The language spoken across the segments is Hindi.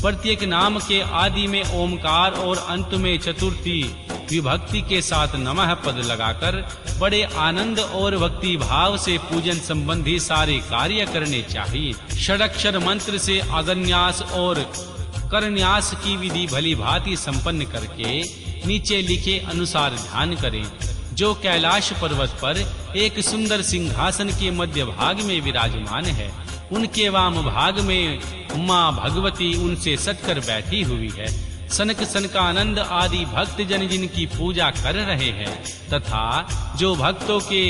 प्रत्येक नाम के आदि में ओमकार और अंत में चतुर्थी विभक्ति के साथ नमः पद लगाकर बड़े आनंद और भक्ति भाव से पूजन संबंधी सारे कार्य करने चाहिए। षडक्षर मंत्र से आगन्यास और करन्यास की विधि भली भांति संपन्न करके नीचे लिखे अनुसार ध्यान करें। जो कैलाश पर्वत पर एक सुंदर सिंहासन के मध्य भाग में विराजमान है, उनके वाम भाग में माँ भगवती उनसे सटकर बैठी हुई है। सनक सनकानंद आदि भक्त जन जिनकी पूजा कर रहे हैं तथा जो भक्तों के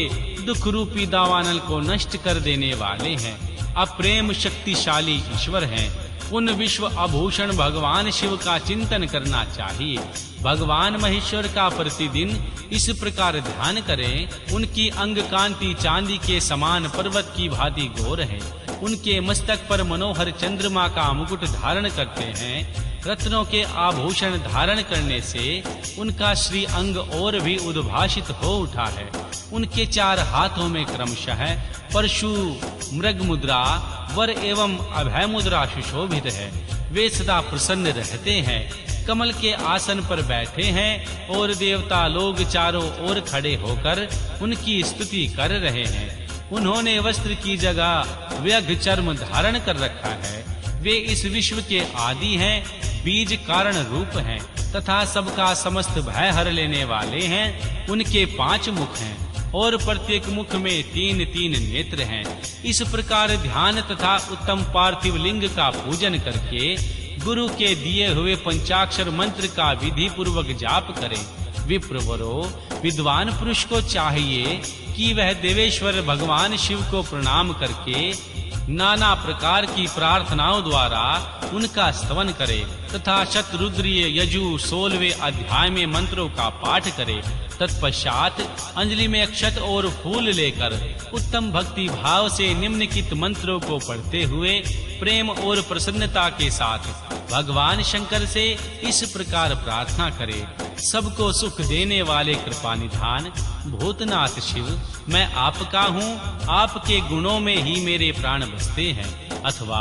दुख रूपी दावानल को नष्ट कर देने वाले हैं, अप्रेम शक्तिशाली ईश्वर हैं, उन विश्व आभूषण भगवान शिव का चिंतन करना चाहिए। भगवान महेश्वर का प्रतिदिन इस प्रकार ध्यान करें। उनकी अंग कांति चांदी के समान पर्वत की भांति गोर है। उनके मस्तक पर मनोहर चंद्रमा का मुकुट धारण करते हैं। रत्नों के आभूषण धारण करने से उनका श्री अंग और भी उद्भासित हो उठा है। उनके 4 हाथों में क्रमशः परशु, मृग मुद्रा, वर एवं अभय मुद्रा सुशोभित है। वे सदा प्रसन्न रहते हैं, कमल के आसन पर बैठे हैं और देवता लोग चारों ओर खड़े होकर उनकी स्तुति कर रहे हैं। उन्होंने वस्त्र की जगह व्यघ चर्म धारण कर रखा है। वे इस विश्व के आदि हैं, बीज कारण रूप हैं तथा सबका समस्त भय हर लेने वाले हैं। उनके 5 मुख हैं और प्रत्येक मुख में 3-3 नेत्र हैं। इस प्रकार ध्यान तथा उत्तम पार्थिव लिंग का पूजन करके गुरु के दिए हुए पंचाक्षर मंत्र का विधि पूर्वक जाप करें। विप्रवरो, विद्वान पुरुष को चाहिए कि वह देवेश्वर भगवान शिव को प्रणाम करके नाना प्रकार की प्रार्थनाओं द्वारा उनका स्तवन करे तथा शतरुद्रीय यजु 16वें अध्याय में मंत्रों का पाठ करे। तत्पश्चात अंजलि में अक्षत और फूल लेकर उत्तम भक्ति भाव से निम्नलिखित मंत्रों को पढ़ते हुए प्रेम और प्रसन्नता के साथ भगवान शंकर से इस प्रकार प्रार्थना करे। सबको सुख देने वाले कृपानिधान भूतनाथ शिव, मैं आपका हूँ। आपके गुणों में ही मेरे प्राण बसते हैं, अथवा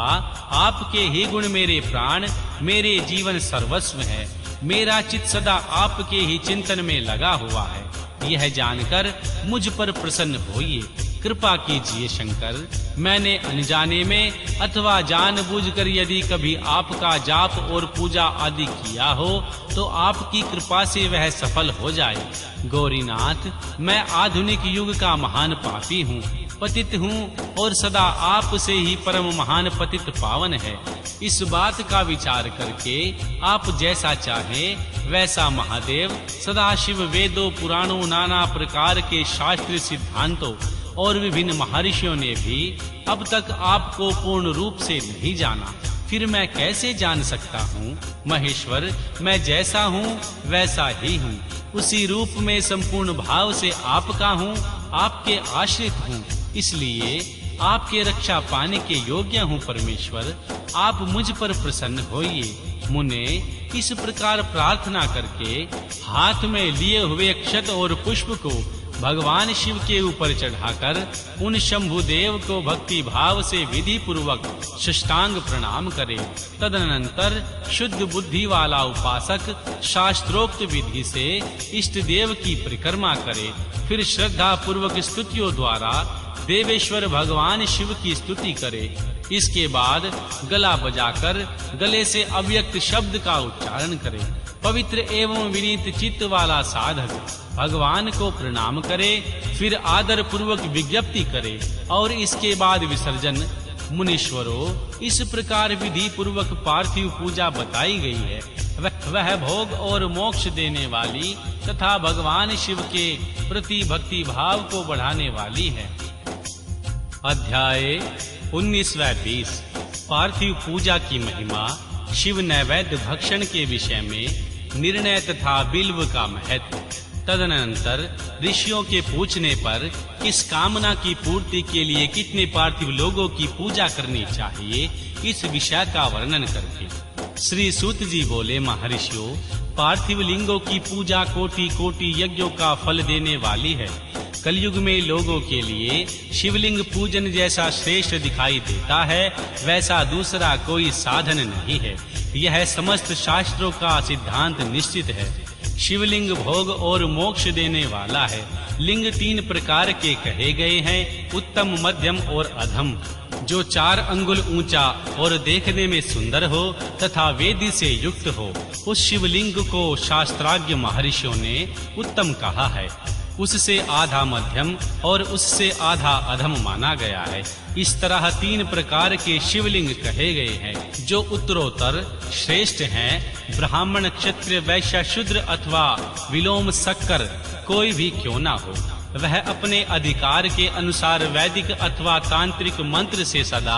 आपके ही गुण मेरे प्राण, मेरे जीवन सर्वस्व है। मेरा चित्त सदा आपके ही चिंतन में लगा हुआ है। यह जानकर मुझ पर प्रसन्न होइए। कृपा कीजिए शंकर, मैंने अनजाने में अथवा जानबूझकर यदि कभी आपका जाप और पूजा आदि किया हो तो आपकी कृपा से वह सफल हो जाए। गौरीनाथ, मैं आधुनिक युग का महान पापी हूँ, पतित हूँ और सदा आप से ही परम महान पतित पावन है। इस बात का विचार करके आप जैसा चाहें वैसा महादेव सदाशिव वेदों पुराणों नाना प्रकार के शास्त्र सिद्धांतों और विभिन्न महर्षियों ने भी अब तक आपको पूर्ण रूप से नहीं जाना। फिर मैं कैसे जान सकता हूँ? महेश्वर, मैं जैसा हूँ वैसा ही हूँ, उसी रूप में संपूर्ण भाव से आपका हूँ, आपके आश्रित हूँ। इसलिए आपके रक्षा पाने के योग्य हूँ। परमेश्वर, आप मुझ पर प्रसन्न होइए। मुने इस प्रकार प्रार्थना करके हाथ में लिए हुए अक्षत और पुष्प को भगवान शिव के ऊपर चढ़ाकर उन शंभु देव को भक्ति भाव से विधि पूर्वक साष्टांग प्रणाम करे। तदनंतर शुद्ध बुद्धि वाला उपासक शास्त्रोक्त विधि से इष्ट देव की परिक्रमा करे। फिर श्रद्धा पूर्वक स्तुतियों द्वारा देवेश्वर भगवान शिव की स्तुति करे। इसके बाद गला बजाकर गले से अव्यक्त शब्द का उच्चारण करे। पवित्र एवं विनीत चित्त वाला साधक भगवान को प्रणाम करे, फिर आदर पूर्वक विज्ञप्ति करे और इसके बाद विसर्जन। मुनीश्वरों, इस प्रकार विधि पूर्वक पार्थिव पूजा बताई गई है। वह भोग और मोक्ष देने वाली तथा भगवान शिव के प्रति भक्ति भाव को बढ़ाने वाली है। अध्याय 19-20 पार्थिव पूजा की महिमा, शिव नैवेद्य भक्षण के विषय में निर्णय तथा बिल्व का महत्व। तदनंतर ऋषियों के पूछने पर किस कामना की पूर्ति के लिए कितने पार्थिव लोगों की पूजा करनी चाहिए, इस विषय का वर्णन करके श्री सूत जी बोले, महर्षियों, पार्थिव लिंगों की पूजा कोटि कोटि यज्ञों का फल देने वाली है। कलयुग में लोगों के लिए शिवलिंग पूजन जैसा श्रेष्ठ दिखाई देता है, वैसा दूसरा कोई साधन नहीं है। यह समस्त शास्त्रों का सिद्धांत निश्चित है। शिवलिंग भोग और मोक्ष देने वाला है। लिंग 3 प्रकार के कहे गए हैं, उत्तम, मध्यम और अधम। जो 4 अंगुल ऊंचा और देखने में सुंदर हो तथा वेदी से युक्त हो, उस शिवलिंग को शास्त्राज्ञ महर्षियों ने उत्तम कहा है। उससे आधा मध्यम और उससे आधा अधम माना गया है। इस तरह 3 प्रकार के शिवलिंग कहे गए हैं, जो उत्तरोत्तर श्रेष्ठ हैं। ब्राह्मण, क्षत्रिय, वैश्य, शूद्र अथवा विलोम शक्कर कोई भी क्यों ना हो, वह अपने अधिकार के अनुसार वैदिक अथवा तांत्रिक मंत्र से सदा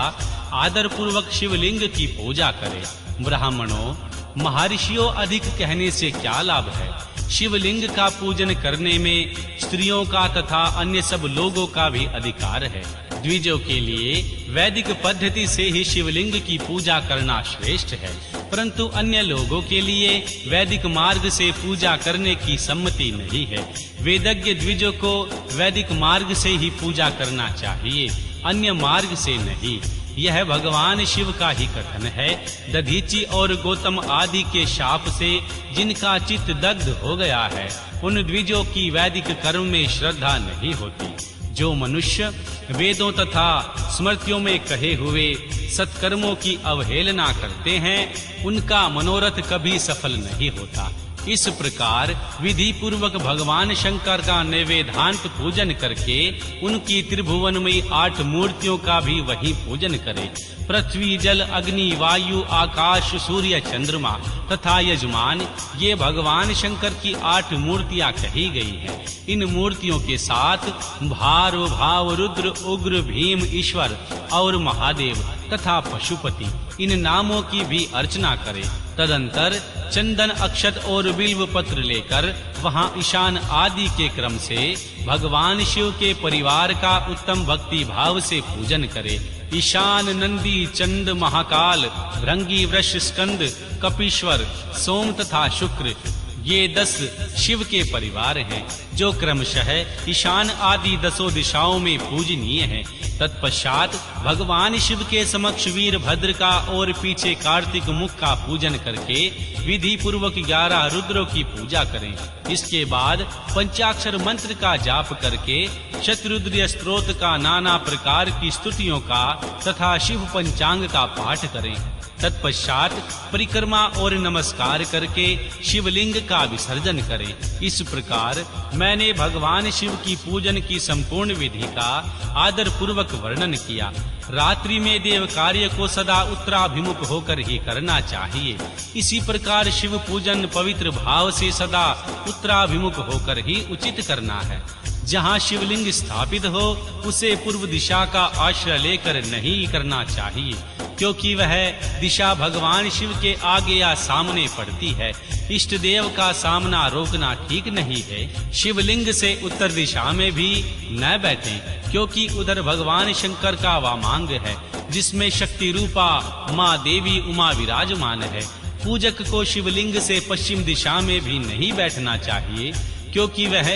आदर पूर्वक शिवलिंग की पूजा करे। ब्राह्मणों, महर्षियों अधिक कहने से क्या लाभ है? शिवलिंग का पूजन करने में स्त्रियों का तथा अन्य सब लोगों का भी अधिकार है। द्विजों के लिए वैदिक पद्धति से ही शिवलिंग की पूजा करना श्रेष्ठ है, परंतु अन्य लोगों के लिए वैदिक मार्ग से पूजा करने की सम्मति नहीं है। वेदज्ञ द्विजों को वैदिक मार्ग से ही पूजा करना चाहिए, अन्य मार्ग से नहीं। यह भगवान शिव का ही कथन है। दधीचि और गौतम आदि के शाप से जिनका चित्त दग्ध हो गया है, उन द्विजों की वैदिक कर्म में श्रद्धा नहीं होती। जो मनुष्य वेदों तथा स्मृतियों में कहे हुए सत्कर्मों की अवहेलना करते हैं, उनका मनोरथ कभी सफल नहीं होता। इस प्रकार विधि पूर्वक भगवान शंकर का नैवेद्यान्त पूजन करके उनकी त्रिभुवन में 8 मूर्तियों का भी वही पूजन करे। पृथ्वी, जल, अग्नि, वायु, आकाश, सूर्य, चंद्रमा तथा यजमान, ये भगवान शंकर की 8 मूर्तियां कही गई हैं। इन मूर्तियों के साथ भार, भाव, रुद्र, उग्र, भीम, ईश्वर और महादेव तथा पशुपति, इन नामों की भी अर्चना करे। तदंतर चंदन, अक्षत और बिल्व पत्र लेकर वहां ईशान आदि के क्रम से भगवान शिव के परिवार का उत्तम भक्ति भाव से पूजन करे। ईशान, नंदी, चंड, महाकाल, भृंगी, वृष, स्कंद, कपीश्वर, सोम तथा शुक्र, ये 10 शिव के परिवार हैं, जो क्रमशः ईशान आदि 10 दिशाओं में पूजनीय हैं। तत्पश्चात भगवान शिव के समक्ष वीरभद्र का और पीछे कार्तिक मुख का पूजन करके विधि पूर्वक 11 रुद्रों की पूजा करें। इसके बाद पंचाक्षर मंत्र का जाप करके शतरुद्र स्तोत्र का नाना प्रकार की स्तुतियों का तथा शिव पंचांग का पाठ करें। तत्पश्चात परिक्रमा और नमस्कार करके शिवलिंग का विसर्जन करें। इस प्रकार मैंने भगवान शिव की पूजन की संपूर्ण विधि का आदर पूर्वक वर्णन किया। रात्रि में देव कार्य को सदा उत्तराभिमुख होकर ही करना चाहिए। इसी प्रकार शिव पूजन पवित्र भाव से सदा उत्तराभिमुख होकर ही उचित करना है। जहाँ शिवलिंग स्थापित हो उसे पूर्व दिशा का आश्रय लेकर नहीं करना चाहिए, क्योंकि वह दिशा भगवान शिव के आगे या सामने पड़ती है। इष्ट देव का सामना रोकना ठीक नहीं है। शिवलिंग से उत्तर दिशा में भी न बैठें, क्योंकि उधर भगवान शंकर का वामांग है, जिसमें शक्ति रूपा माँ देवी उमा विराजमान है। पूजक को शिवलिंग से पश्चिम दिशा में भी नहीं बैठना चाहिए, क्योंकि वह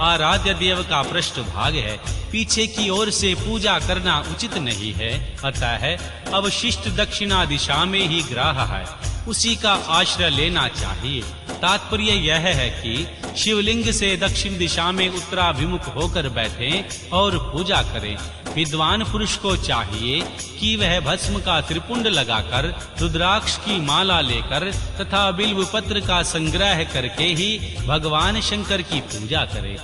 आराध्य देव का पृष्ठ भाग है। पीछे की ओर से पूजा करना उचित नहीं है। अतः अवशिष्ट दक्षिणा दिशा में ही ग्रह है, उसी का आश्रय लेना चाहिए। तात्पर्य यह है कि शिवलिंग से दक्षिण दिशा में उत्तराभिमुख होकर बैठें और पूजा करें। विद्वान पुरुष को चाहिए कि वह भस्म का त्रिपुंड लगाकर, रुद्राक्ष की माला लेकर तथा बिल्व पत्र का संग्रह करके ही भगवान शंकर की पूजा करे।